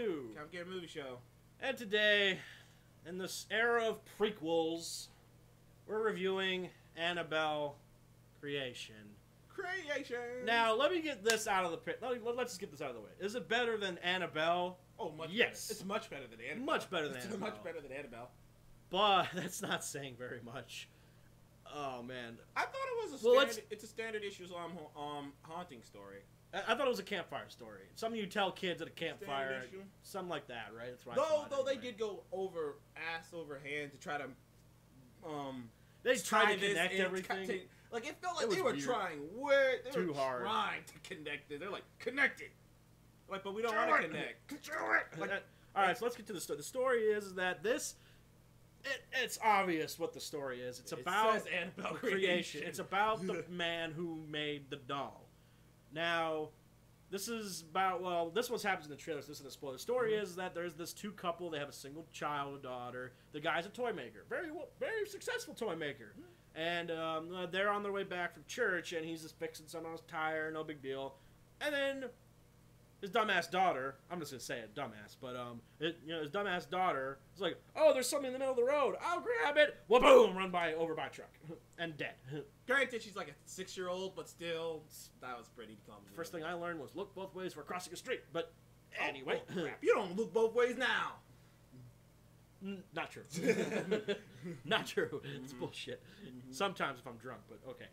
2. Come get a movie show. And today, in this era of prequels, we're reviewing Annabelle Creation. Now, let me get this out of the pit. Let's just get this out of the way. Is it better than Annabelle? Oh, much yes. better. It's much better than Annabelle. Much better than Annabelle. Much better than Annabelle. But that's not saying very much. Oh, man. I thought it was it's a standard issues haunting story. I thought it was a campfire story. Something you tell kids at a campfire. Something like that, right? That's right. Though they did go ass over hand to try to they tried to connect everything. Like, it felt like they were trying too hard. Trying to connect it. They're like, connect it. Like, but we don't want to connect. Do it. Like, all right, so let's get to the story. The story is that it's obvious what the story is. It's about Annabelle creation. It's about the man who made the doll. Now, this is about, well, this one happens in the trailer, so this isn't a spoiler. The story is that there's this two couple. They have a single child, a daughter. The guy's a toy maker. Very successful toy maker. And they're on their way back from church, and he's just fixing something on his tire, no big deal. And then his dumbass daughter, I'm just going to say it, dumbass, but his dumbass daughter is like, oh, there's something in the middle of the road. I'll grab it. Well, boom, over by a truck. And dead. Granted, she's like a 6-year-old, but still, that was pretty clumsy. First thing I learned was look both ways for crossing a street. But anyway. Oh, crap. You don't look both ways now. Not true. Not true. It's bullshit. Sometimes if I'm drunk, but okay.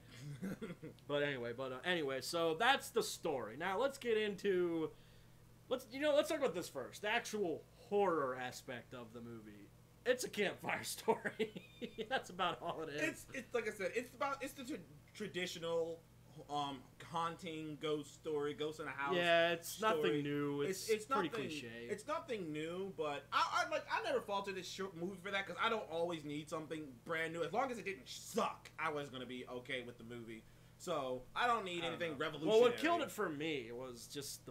But anyway, so that's the story. Now let's get into let's talk about this first. The actual horror aspect of the movie. It's a campfire story. That's about all it is. It's like I said. It's the traditional haunting ghost story, ghost in a house. Yeah, it's story. Nothing new. It's pretty nothing, cliche. It's nothing new, but I never faulted this short movie for that because I don't always need something brand new. As long as it didn't suck, I was gonna be okay with the movie. So I don't need anything revolutionary. Well, what killed it for me was just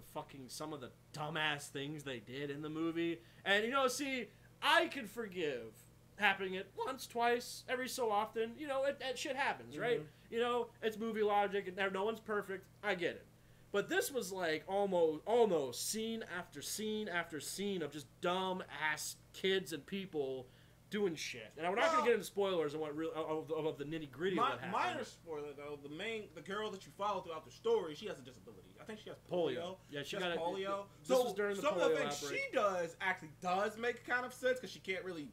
some of the dumbass things they did in the movie. And see, I could forgive happening it once, twice, every so often. It shit happens, right? It's movie logic, and no one's perfect. I get it. But this was like almost scene after scene after scene of just dumb-ass kids and people doing shit. And we're not going to get into spoilers of what of the nitty-gritty of what happened. Minor spoiler, though, the girl that you follow throughout the story, she has a disability. I think she has polio. Yeah, she has polio. This was during the polio some of the things outbreak. she does actually does make kind of sense because she can't really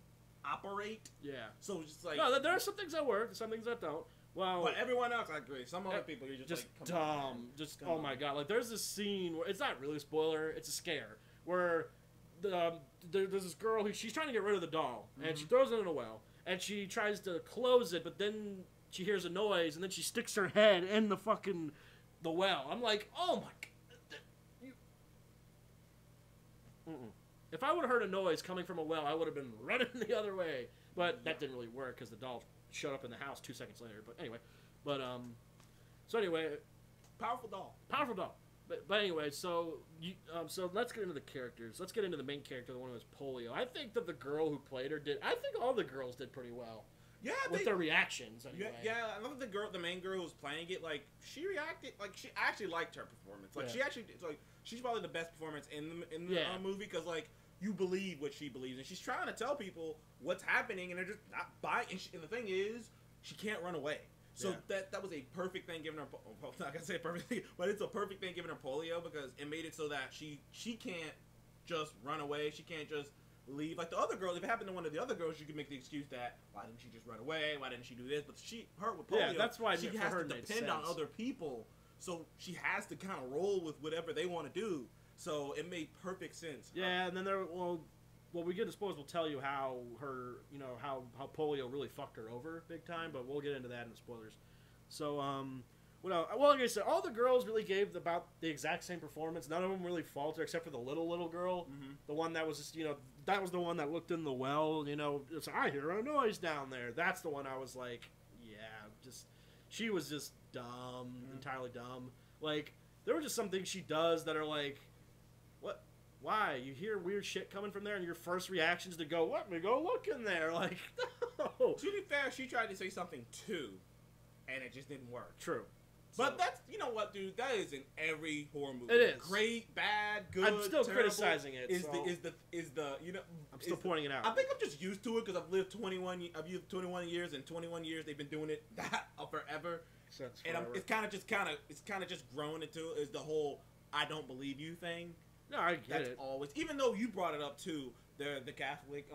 operate. Yeah. So it's just like... No, there are some things that work, some things that don't. Well, but everyone else, I agree. Some other people, you're just like... dumb. Oh my god. Like, there's this scene where... It's not really a spoiler. It's a scare. Where there's this girl she's trying to get rid of the doll. And she throws it in a well. And she tries to close it, but then she hears a noise, and then she sticks her head in the well. I'm like, oh my god. If I would have heard a noise coming from a well, I would have been running the other way. But that didn't really work because the doll showed up in the house 2 seconds later. But anyway, powerful doll. But anyway, so let's get into the characters. Let's get into the main character, the one who has polio. I think that the girl who played her I think all the girls did pretty well. Yeah, with their reactions. Anyway. Yeah. I love the main girl who was playing it. Like, she reacted. Like, she actually liked her performance. Like, she's probably the best performance in the movie because like. You believe what she believes, and she's trying to tell people what's happening, and they're just not buying. And the thing is, she can't run away. So that was a perfect thing giving her. Not gonna say perfect thing, but it's a perfect thing giving her polio because it made it so that she can't just run away. She can't just leave like the other girls. If it happened to one of the other girls, you could make the excuse that why didn't she just run away? Why didn't she do this? But her with polio, that's why she has to depend on other people. So she has to kind of roll with whatever they want to do. So it made perfect sense. Yeah, and then we get to spoilers. We'll tell you how her, how polio really fucked her over big time. But we'll get into that in the spoilers. So, like I said, all the girls really gave about the exact same performance. None of them really faltered except for the little girl, the one that was just, that was the one that looked in the well. It's I hear a noise down there. That's the one I was like, yeah, she was just dumb, entirely dumb. Like there were just some things she does that are like. What? Why? You hear weird shit coming from there, and your first reaction is to go, let me go look in there. Like, no. To be fair, she tried to say something too, and it just didn't work. True. So. But that's, you know what, dude? That is in every horror movie. It is great, bad, good. I'm still terrible, criticizing it. Is the you know? I'm still pointing it out. I think I'm just used to it because I've lived 21 years, and 21 years they've been doing it that forever. And it's kind of just grown into is the whole I don't believe you thing. No, I get That's it. always, even though you brought it up too. The Catholic.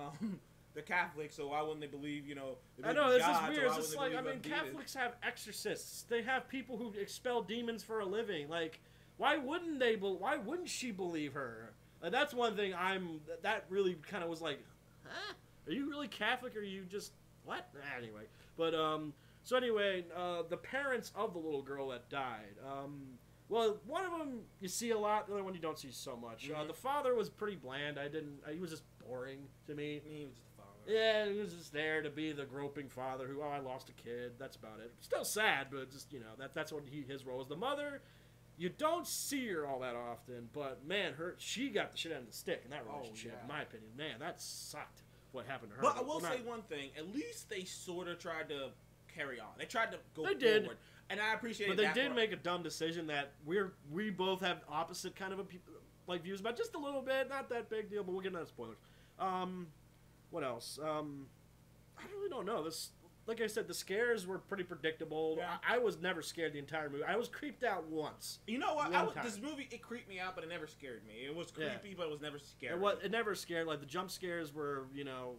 The Catholics, so why wouldn't they believe, you know? I know, this is weird. It's just like, I mean, Catholics have exorcists. They have people who expel demons for a living. Like, why wouldn't she believe her? Like, that's one thing that really kind of was like, huh? Are you really Catholic or are you just, what? Anyway. But, so anyway, the parents of the little girl that died, well, one of them you see a lot, the other one you don't see so much. Mm-hmm. The father was pretty bland. He was just boring to me. He was just the father. Yeah, he was just there to be the groping father who, I lost a kid. That's about it. Still sad, but just, you know, that's what his role was. The mother, you don't see her all that often, but man, she got the shit out of the stick in that relationship, in my opinion. Man, that sucked what happened to her. But I will say one thing. At least they sort of tried to carry on. They tried to go forward. Did. And I appreciate that. But they did make a dumb decision that we both have opposite kind of views about, just a little bit. Not that big deal, but we'll get into spoilers. What else? I really don't know. Like I said, the scares were pretty predictable. Yeah. I was never scared the entire movie. I was creeped out once. You know what? This movie, it creeped me out, but it never scared me. It was creepy, but it was never scary. It never scared. Like, the jump scares were, you know,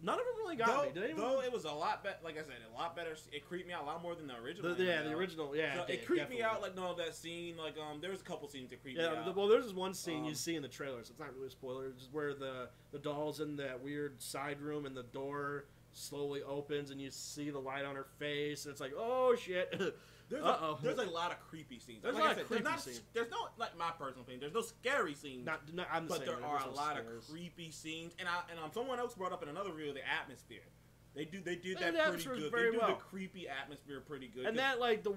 none of them really got me. Though it was a lot better, like I said, a lot better. It creeped me out a lot more than the original. The original, yeah. So it creeped me out, like, that scene, like, there was a couple scenes that creeped me out. Well, there's this one scene you see in the trailer, so it's not really a spoiler. It's where the doll's in that weird side room and the door slowly opens and you see the light on her face, and it's like, oh shit. There's a lot of creepy scenes. There's a lot of creepy scenes. There's no, like, my personal opinion, there's no scary scenes. But there are a lot of creepy scenes. And someone else brought up in another reel the atmosphere. They did that pretty good. They do the creepy atmosphere pretty good. And that, like, the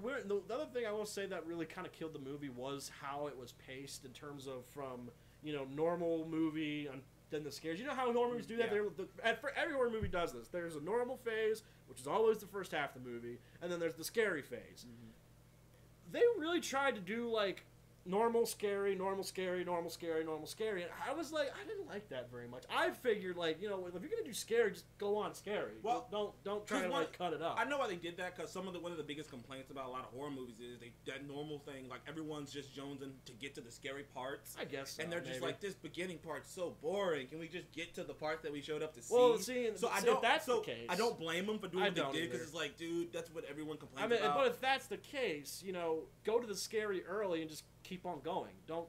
other thing I will say that really kind of killed the movie was how it was paced in terms of from, you know, normal movie and then the scares. You know how horror movies do that? Yeah. Every horror movie does this. There's a normal phase, which is always the first half of the movie, and then there's the scary phase. Mm-hmm. They really tried to do, like, normal, scary, normal, scary, normal, scary, normal, scary. And I was like, I didn't like that very much. I figured, like, you know, if you're gonna do scary, just go on scary. Well, don't try to like cut it up. I know why they did that, because one of the biggest complaints about a lot of horror movies is that normal thing, like, everyone's just jonesing to get to the scary parts. I guess so, and they're just like, this beginning part's so boring. Can we just get to the part that we showed up to see? Well, if that's the case, I don't blame them for doing what they did, because it's like, dude, that's what everyone complains about. But if that's the case, you know, go to the scary early and just keep on going. Don't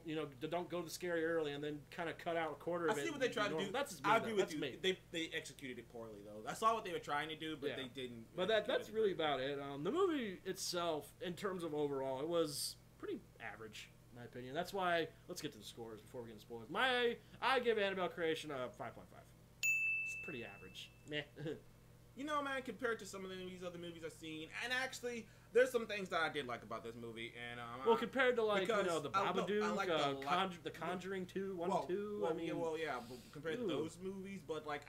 go to the scary early and then kind of cut out a quarter of it. I see what they tried to do. I agree with you. They executed it poorly, though. I saw what they were trying to do, but they didn't. But that's really about it. The movie itself, in terms of overall, it was pretty average, in my opinion. That's why, let's get to the scores before we get into spoilers. I give Annabelle Creation a 5.5. It's pretty average. Meh. You know, man, compared to some of these other movies I've seen, and actually, there's some things that I did like about this movie, and compared to, like, you know, the Babadook, the Conjuring 2, 1 and 2. But compared to those movies, but like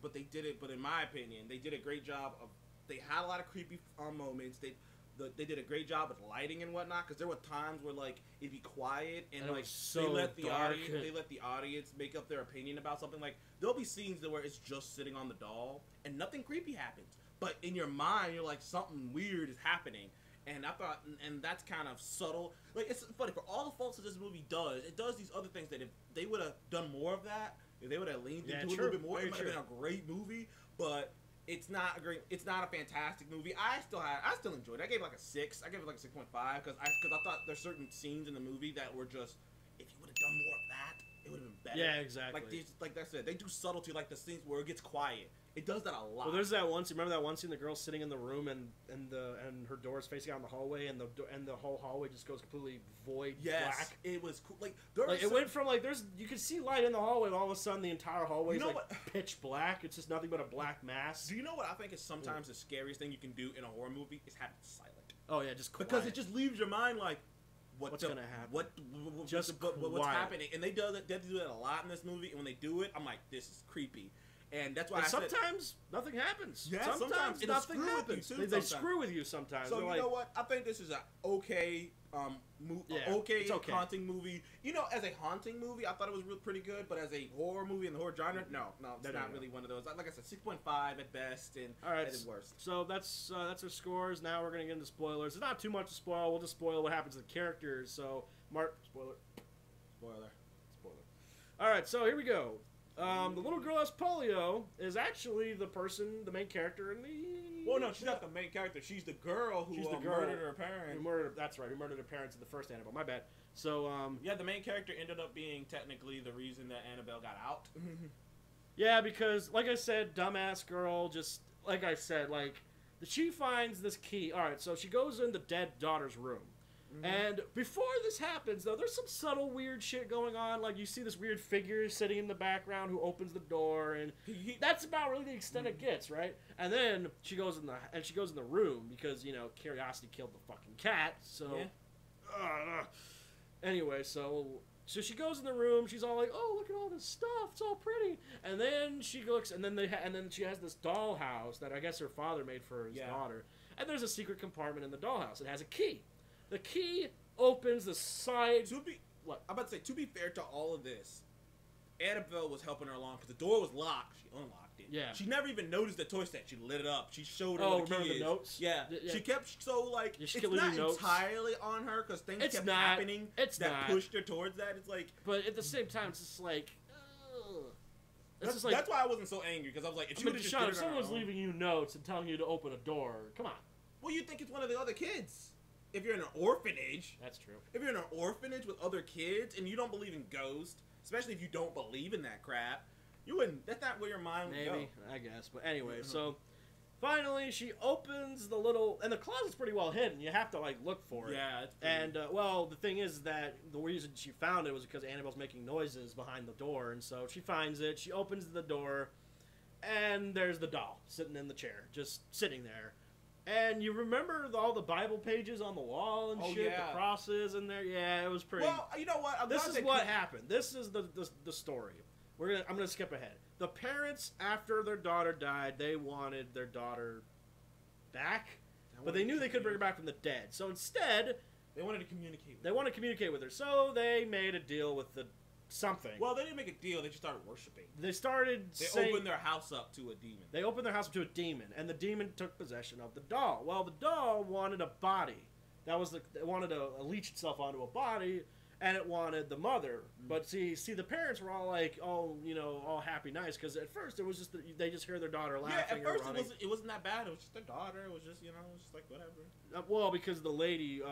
but they did it. But in my opinion, they did a great job of. They had a lot of creepy moments. They did a great job with lighting and whatnot, because there were times where, like, it'd be quiet and like they let the audience make up their opinion about something. Like, there'll be scenes where it's just sitting on the doll and nothing creepy happens, but in your mind you're like, something weird is happening. And I thought, and that's kind of subtle. Like, it's funny, for all the faults that this movie does, it does these other things that if they would have done more of that, if they would have leaned into it a little bit more, it might have been a great movie. But it's not a fantastic movie. I still enjoyed it. I gave it like a 6. I gave it like a 6.5 because I thought there's certain scenes in the movie that were just, if you would have done more of that, it would have been better. Yeah, exactly. Like I said, they do subtlety, like the scenes where it gets quiet. It does that a lot. Well, there's that one scene. Remember that one scene? The girl's sitting in the room and her door's facing out in the hallway, and the whole hallway just goes completely void black. It was cool. It went from you could see light in the hallway, and all of a sudden the entire hallway is pitch black. It's just nothing but a black mass. Do you know what I think is sometimes the scariest thing you can do in a horror movie is have it silent. Oh yeah, just quiet. Because it just leaves your mind like, what's gonna happen? What's happening? And they do that a lot in this movie. And when they do it, I'm like, this is creepy. And that's why and I sometimes nothing happens. Yeah, sometimes nothing happens. They screw with you sometimes. So you know what? I think this is an okay, it's okay. haunting movie. As a haunting movie, I thought it was pretty good. But as a horror movie in the horror genre, no, it's not really one of those. Like I said, 6.5 at best, and all right, at worst. So that's our scores. Now we're gonna get into spoilers. There's not too much to spoil. We'll just spoil what happens to the characters. So, Mark, spoiler. All right, so here we go. The little girl has polio is actually the main character in the... Well, no, she's not the main character. She's the girl who murdered her parents. That's right, who murdered her parents in the first Annabelle. My bad. So, yeah, the main character ended up being technically the reason that Annabelle got out. Yeah, because, like I said, dumbass girl, just, like I said, she finds this key. All right, so she goes in the dead daughter's room. And before this happens, though, there's some subtle weird shit going on. Like, you see this weird figure sitting in the background who opens the door, and that's about really the extent it gets, right? And then she goes in the room because, curiosity killed the fucking cat. So, anyway, so she goes in the room. She's all like, "Oh, look at all this stuff. It's all pretty." And then she looks, and then she has this dollhouse that I guess her father made for his daughter. And there's a secret compartment in the dollhouse. It has a key. The key opens the side. I'm about to say, to be fair to all of this, Annabelle was helping her along because the door was locked. She unlocked it. Yeah. She never even noticed the toy set. She lit it up. She showed her the key key is. Notes? Yeah. She kept it's not notes. entirely on her because things kept happening that pushed her towards that. It's like, but at the same time, it's just like. That's why I wasn't so angry because I was like, if someone was leaving you notes and telling you to open a door, come on. Well, you think it's one of the other kids. If you're in an orphanage... That's true. If you're in an orphanage with other kids and you don't believe in ghosts, especially if you don't believe in that crap, you wouldn't... That's not where your mind would go. Maybe, I guess. But anyway, so... Finally, she opens the little... And the closet's pretty well hidden. You have to, look for it. Yeah, it's pretty... And, the thing is that the reason she found it was because Annabelle's making noises behind the door. And so she finds it. She opens the door. And there's the doll sitting in the chair. Just sitting there. And you remember all the Bible pages on the wall and shit, the crosses in there. Yeah, it was pretty. Well, you know what? This is what happened. This is the story. I'm gonna skip ahead. The parents, after their daughter died, they wanted their daughter back, but they knew they couldn't bring her back from the dead. So instead, they wanted to communicate. They wanted to communicate with her. So they made a deal with something. Well, they didn't make a deal. They just started worshiping. They opened their house up to a demon. They opened their house up to a demon, and the demon took possession of the doll. Well, the doll wanted a body. It wanted to leech itself onto a body, and it wanted the mother. But see, the parents were all like, all happy, nice, because at first it was just they just heard their daughter laughing. Yeah, at first it wasn't that bad. It was just their daughter. It was just it was just like whatever. Well, because the lady,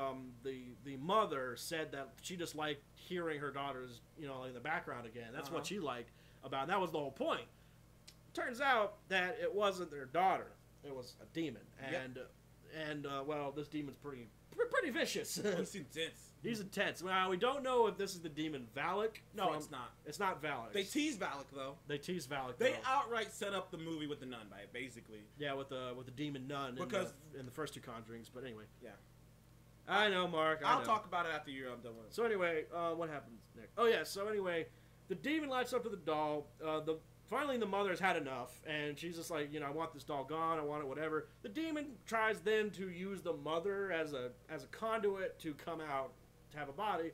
the mother said that she just liked hearing her daughters, in the background again. That's what she liked about. And that was the whole point. Turns out that it wasn't their daughter. It was a demon, and this demon's pretty vicious. He's intense. He's intense. Well, we don't know if this is the demon Valak. No, it's not. It's not Valak. They tease Valak though. They outright set up the movie with the nun, basically. Yeah, with the demon nun in the first two Conjurings. But anyway. Yeah. I know, Mark. I'll talk about it after you're done with it. So anyway, what happens next? Oh yeah. So anyway, the demon lights up to the doll. Finally, the mother's had enough, and she's just like, I want this doll gone. I want it, whatever. The demon tries then to use the mother as a conduit to come out to have a body.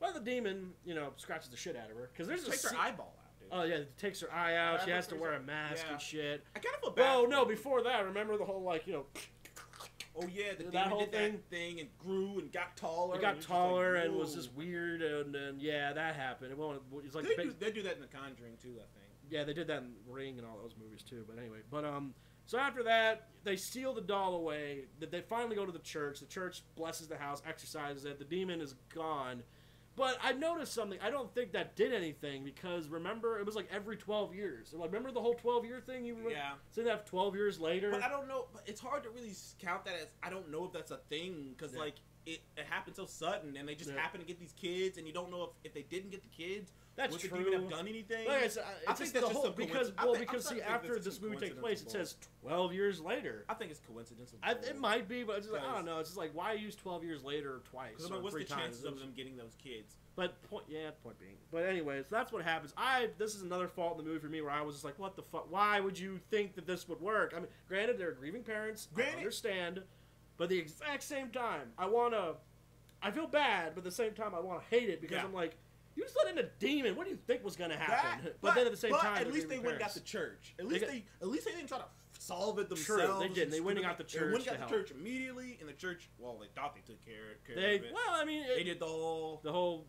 Well, the demon, scratches the shit out of her because takes her eyeball out. Dude. Oh yeah, it takes her eye out. She has to wear a mask and shit. I kind of feel bad. Well, no, before that, remember the whole Oh yeah, the that demon whole did that thing and grew and got taller. It got taller and was just weird, and then that happened. It's like they do that in The Conjuring too, I think. Yeah, they did that in Ring and all those movies too. But anyway, so after that, they steal the doll away. They finally go to the church. The church blesses the house, exorcises it. The demon is gone. But I noticed something. I don't think that did anything because remember, it was like every 12 years. Remember the whole 12-year thing? So that 12 years later. But I don't know. But it's hard to really count that as. I don't know if that's a thing because it happened so sudden and they just happen to get these kids and you don't know if they didn't get the kids That's would true. the demon have done anything? Like I said, I think that's just because see, after this movie takes place, it says 12 years later. I think it's coincidental. It might be, but it's just like, I don't know. It's just like, why use 12 years later twice? Because what's the chances of them getting those kids? But point being. But anyways, that's what happens. This is another fault in the movie for me where I was just like, what the fuck? Why would you think that this would work? I mean, granted, they're grieving parents. I understand. But at the exact same time, I feel bad, but at the same time, I want to hate it because I'm like, you just let in a demon. What do you think was going to happen? But then at the same time, at least they went and got the church. At least they didn't try to solve it themselves. True, they didn't. They went and got the church. They went and got the church immediately, and the church. Well, they thought they took care of it. Well, I mean, they did the whole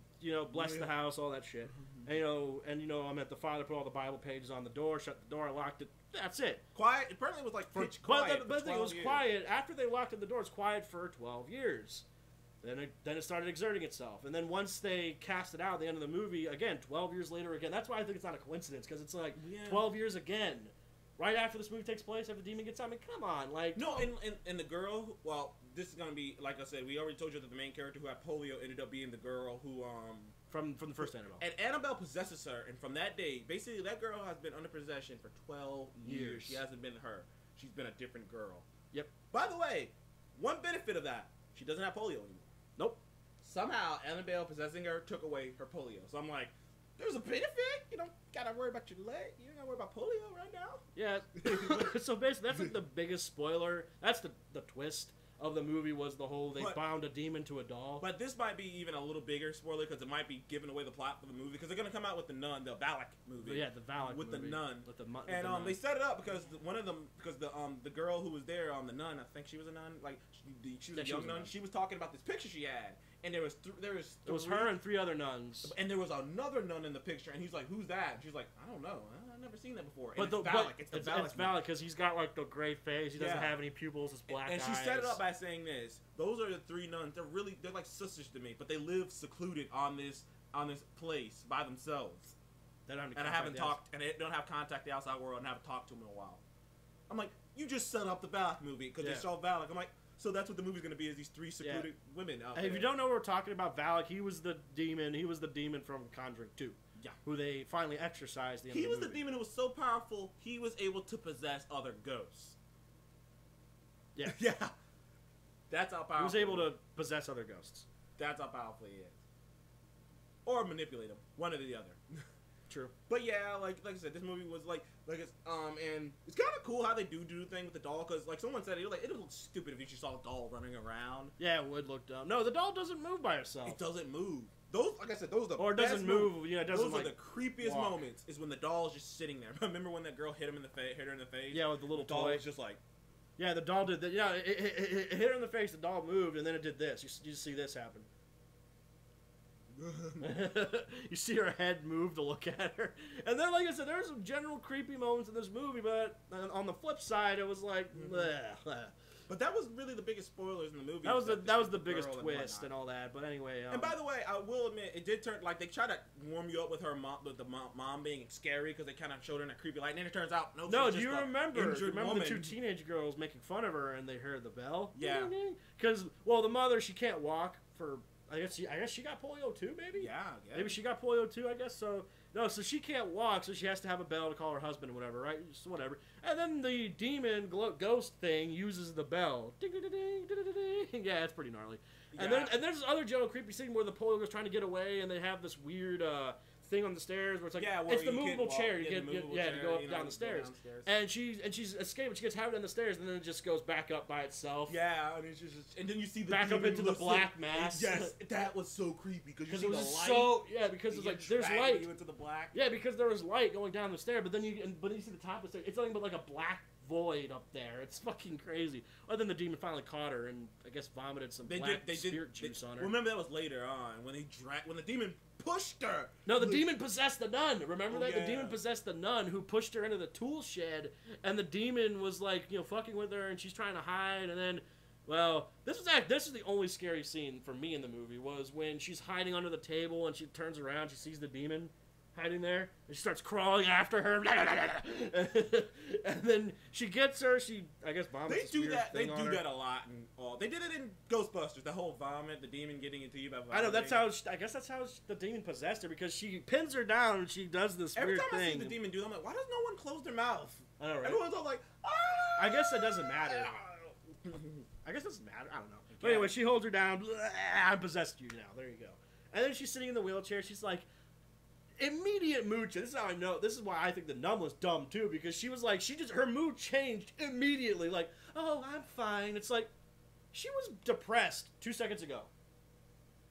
bless the house, all that shit. And I'm at the father put all the Bible pages on the door, shut the door, locked it. That's it. Quiet. Apparently, it was like pitch quiet. But it was quiet after they locked the door. It was quiet for 12 years. Then it started exerting itself. And then once they cast it out at the end of the movie, again, 12 years later again. That's why I think it's not a coincidence, because it's like 12 years again. Right after this movie takes place, after the demon gets out, I mean, come on. Like, no, and the girl, well, this is going to be, like I said, we already told you that the main character who had polio ended up being the girl who, From the first Annabelle. And Annabelle possesses her, and from that day, basically that girl has been under possession for 12 years. She hasn't been her. She's been a different girl. Yep. By the way, one benefit of that, she doesn't have polio anymore. Nope. Somehow, Annabelle possessing her took away her polio. So I'm like, there's a benefit. You don't gotta worry about your leg. You don't gotta worry about polio right now. Yeah. So basically, that's like the biggest spoiler. That's the twist of the movie was the whole they bound a demon to a doll. But this might be even a little bigger spoiler because it might be giving away the plot for the movie because they're gonna come out with the Nun, the Valak movie. Yeah, the Valak with movie. The Nun. With the Nun. They set it up because the girl who was there the Nun, I think she was a nun, like she was a young nun. She was talking about this picture she had, and it was her and 3 other nuns, and there was another nun in the picture, and he's like, "Who's that?" And she's like, "I don't know. I've never seen that before." But it's Valak because he's got like the gray face. He doesn't have any pupils. It's black eyes. And she set it up by saying this. Those are the 3 nuns. They're like sisters to me, but they live secluded on this place by themselves. They don't have contact the outside world and haven't talked to them in a while. I'm like, you just set up the Valak movie because they saw Valak. I'm like, so that's what the movie's gonna be is these 3 secluded women out there. If you don't know what we're talking about, Valak, he was the demon. He was the demon from Conjuring 2. Yeah. Who they finally exorcised. He was the demon who was so powerful he was able to possess other ghosts. Yeah. Yeah. That's how powerful he was able to possess other ghosts. That's how powerful he is. Or manipulate them. One or the other. True. But yeah, like I said, this movie was like it's and it's kind of cool how they do the thing with the doll because like someone said it would look stupid if you just saw a doll running around. Yeah, it would look dumb. No, the doll doesn't move by herself. It doesn't move. Those, like I said, those are the or it doesn't move. Moments. Yeah, it doesn't. Those are the creepiest moments. Is when the doll is just sitting there. Remember when that girl hit her in the face? Yeah, with the little doll toy. Was just like. Yeah, the doll did that. Yeah, it hit her in the face. The doll moved, and then it did this. You see this happen. You see her head move to look at her, and then, like I said, there's some general creepy moments in this movie. But on the flip side, it was like, bleh. But that was really the biggest spoilers in the movie. That was the biggest twist and all that. But anyway, and by the way, I will admit it did turn like they tried to warm you up with her mom, with the mom being scary because they kind of showed her in a creepy light, and then it turns out no. Do you remember? Woman. The 2 teenage girls making fun of her and they heard the bell? Yeah. Because the mother she can't walk for. I guess she got polio too, maybe? Yeah. Maybe she got polio too, I guess. So she can't walk, so she has to have a bell to call her husband or whatever, right? Just whatever. And then the demon ghost thing uses the bell. Ding, ding, ding, ding, ding, ding. Yeah, it's pretty gnarly. Yeah. And there's this other general creepy scene where the polio girl's trying to get away, and they have this weird thing on the stairs where it's like it's the movable chair. You go up down the stairs. And she's escaping. She gets halfway down the stairs, and then it just goes back up by itself. Yeah, and then you see the back up into the black mass. Yes, that was so creepy because you see the light. Because it's like there's light. You into the black. Yeah, because there was light going down the stair, but then you see the top of the stairs. It's nothing but like a black void up there. It's fucking crazy. Other than the demon finally caught her and I guess vomited some spirit juice on her. Remember that was later on when the demon pushed her. No, the demon possessed the nun. Remember that? Yeah. The demon possessed the nun who pushed her into the tool shed, and the demon was like, fucking with her, and she's trying to hide, and then, well, this is the only scary scene for me in the movie was when she's hiding under the table and she turns around, she sees the demon. hiding there, and she starts crawling after her. And then she gets her. She, I guess, vomits. They do that. They do her. that a lot. They did it in Ghostbusters. The whole vomit, the demon getting into you by vomiting. I know that's how. I guess that's how the demon possessed her, because she pins her down and she does this Every weird time thing. I see the demon do that, I'm like, why does no one close their mouth? I know, right? Everyone's all like, ah! I guess it doesn't matter. I guess it doesn't matter. I don't know. But anyway, she holds her down. I possessed you now. There you go. And then she's sitting in the wheelchair. She's like, immediate mood change. This is how I know. This is why I think the Nun was dumb too, because she was like, her mood changed immediately. Like, oh, I'm fine. It's like, she was depressed 2 seconds ago.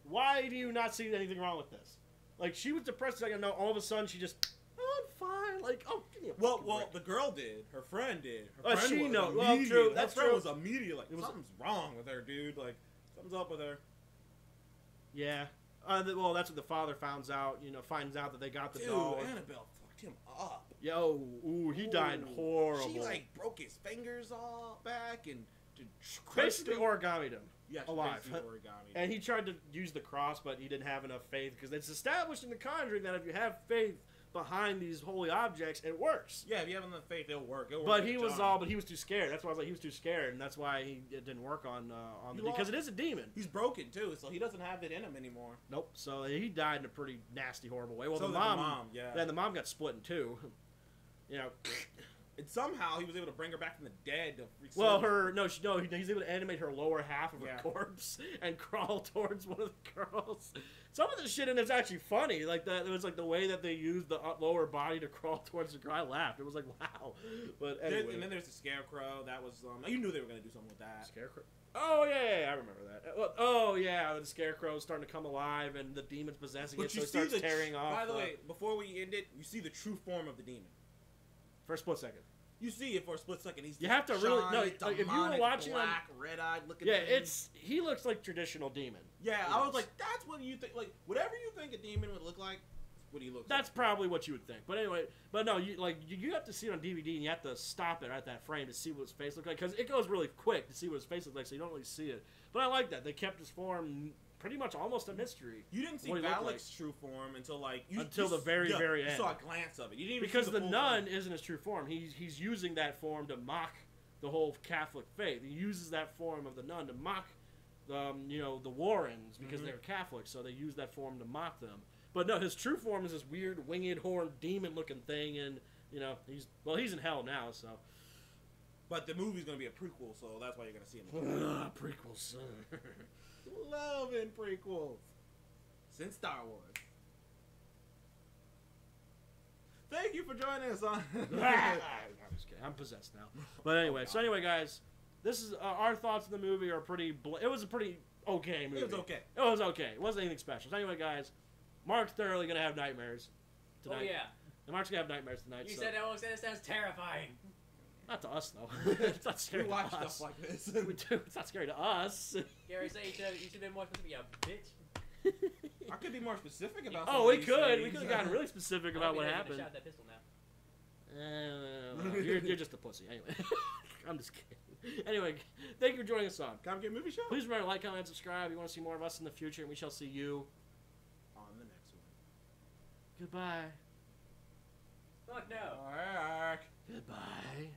Why do you not see anything wrong with this? Like, she was depressed. Like, no, all of a sudden she just, oh, I'm fine. Like, oh, give me a well, the girl did. Her friend did. Her friend she was knows. immediate. Well, true. That That's friend true. was immediate. Like, something's wrong with her, dude. Like, something's up with her. Yeah. Well, that's what the father finds out that they got the Dude, dog. Annabelle fucked him up. Yo, he died horrible. She, like, broke his fingers all back and basically origamied him. Yeah, alive. Origami. And he tried to use the cross, but he didn't have enough faith, because it's established in The Conjuring that if you have faith behind these holy objects, it works. Yeah, if you have enough faith, it'll work. But he was too scared. That's why I was like, he was too scared, and that's why it didn't work on the, because it is a demon. He's broken too, so he doesn't have it in him anymore. Nope. So he died in a pretty nasty, horrible way. Well, so the mom, yeah. Then the mom got split in two. You know. And somehow he was able to bring her back from the dead. He's able to animate her lower half of her corpse and crawl towards one of the girls. Some of the shit in it's actually funny. Like that, it was like the way that they used the lower body to crawl towards the girl. I laughed. It was like, wow. But anyway. And then there's the scarecrow. That was you knew they were gonna do something with that. Scarecrow. Oh yeah, I remember that. Oh yeah, the scarecrow is starting to come alive and the demon's possessing it, so it starts tearing off. By the way, before we end it, you see the true form of the demon. For a split second. You see it for a split second. He's you have to really like, if you were watching black, red-eyed looking. Yeah, thing. he looks like traditional demon. Yeah, I was like, that's what you think. Like whatever you think a demon would look like, what he looks. That's probably what you would think. But anyway, no, you have to see it on DVD and you have to stop it at that frame to see what his face looks like, because it goes really quick to see what his face looks like, so you don't really see it. But I like that they kept his form pretty much almost a mystery. You didn't see Valak's true form until the very end. You saw a glance of it. You didn't even because see the nun isn't his true form. He's using that form to mock the whole Catholic faith. He uses that form of the nun to mock the Warrens, because they're Catholic, so they use that form to mock them. But no, his true form is this weird winged horned demon looking thing, and he's in hell now, so. But the movie's gonna be a prequel, so that's why you're gonna see him. Prequels. Loving prequels since Star Wars. Thank you for joining us on. I'm possessed now. But anyway, guys, this is our thoughts on the movie are pretty. It was a pretty okay movie. It was okay. It was okay. It wasn't anything special. So anyway, guys, Mark's thoroughly gonna have nightmares tonight. Oh yeah. And Mark's gonna have nightmares tonight. You said that sounds terrifying. Not to us though. It's not scary. We watch to us. stuff like this. We do. It's not scary to us. Gary, say you should have been more specific, you bitch. I could be more specific about. We could. We could have gotten really specific about what happened. Shot that pistol now. You're just a pussy. Anyway, I'm just kidding. Anyway, thank you for joining us on Come Get Movie Show. Please remember to like, comment, and subscribe. If you want to see more of us in the future, and we shall see you on the next one. Goodbye. Fuck no. All right. Goodbye.